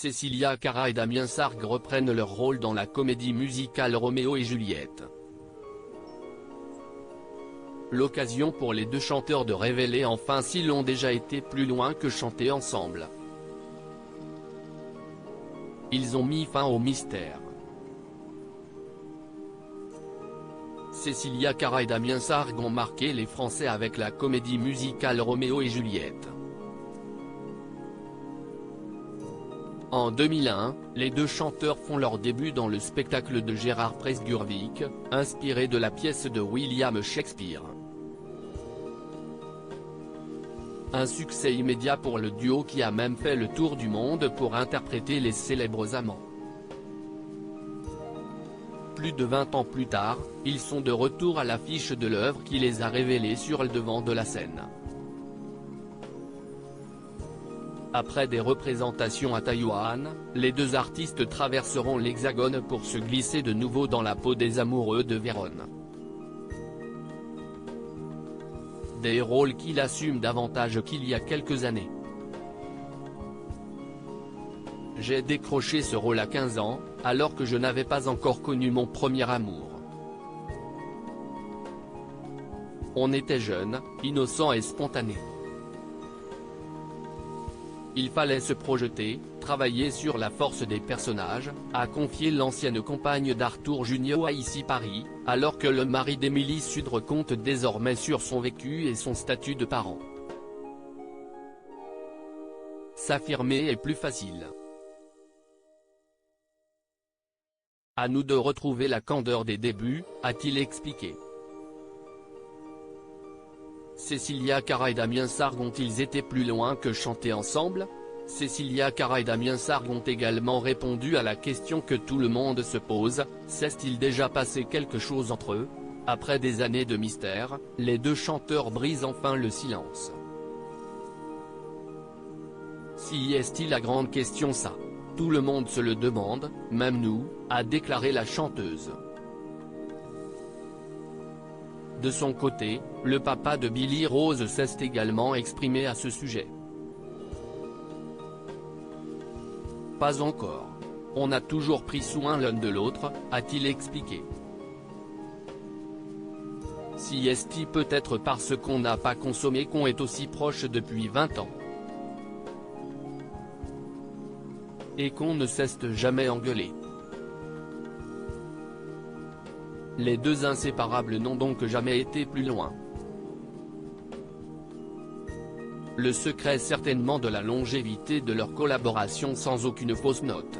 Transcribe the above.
Cécilia Cara et Damien Sargue reprennent leur rôle dans la comédie musicale Roméo et Juliette. L'occasion pour les deux chanteurs de révéler enfin s'ils ont déjà été plus loin que chanter ensemble. Ils ont mis fin au mystère. Cécilia Cara et Damien Sargue ont marqué les Français avec la comédie musicale Roméo et Juliette. En 2001, les deux chanteurs font leur début dans le spectacle de Gérard Presburwick, inspiré de la pièce de William Shakespeare. Un succès immédiat pour le duo qui a même fait le tour du monde pour interpréter les célèbres amants. Plus de 20 ans plus tard, ils sont de retour à l'affiche de l'œuvre qui les a révélés sur le devant de la scène. Après des représentations à Taïwan, les deux artistes traverseront l'Hexagone pour se glisser de nouveau dans la peau des amoureux de Vérone. Des rôles qu'il assume davantage qu'il y a quelques années. J'ai décroché ce rôle à 15 ans, alors que je n'avais pas encore connu mon premier amour. On était jeunes, innocents et spontanés. Il fallait se projeter, travailler sur la force des personnages, a confié l'ancienne compagne d'Arthur Junio à Ici Paris, alors que le mari d'Émilie Sudre compte désormais sur son vécu et son statut de parent. S'affirmer est plus facile. À nous de retrouver la candeur des débuts, a-t-il expliqué. Cécilia Cara et Damien Sargue ont-ils été plus loin que chanter ensemble? Cécilia Cara et Damien Sargue ont également répondu à la question que tout le monde se pose, s'est-il déjà passé quelque chose entre eux? Après des années de mystère, les deux chanteurs brisent enfin le silence. Si est-il la grande question ça? Tout le monde se le demande, même nous, a déclaré la chanteuse. De son côté, le papa de Billy Rose s'est également exprimé à ce sujet. Pas encore. On a toujours pris soin l'un de l'autre, a-t-il expliqué. Si est-il peut-être parce qu'on n'a pas consommé qu'on est aussi proche depuis 20 ans. Et qu'on ne cesse jamais engueuler. Les deux inséparables n'ont donc jamais été plus loin. Le secret certainement de la longévité de leur collaboration sans aucune fausse note.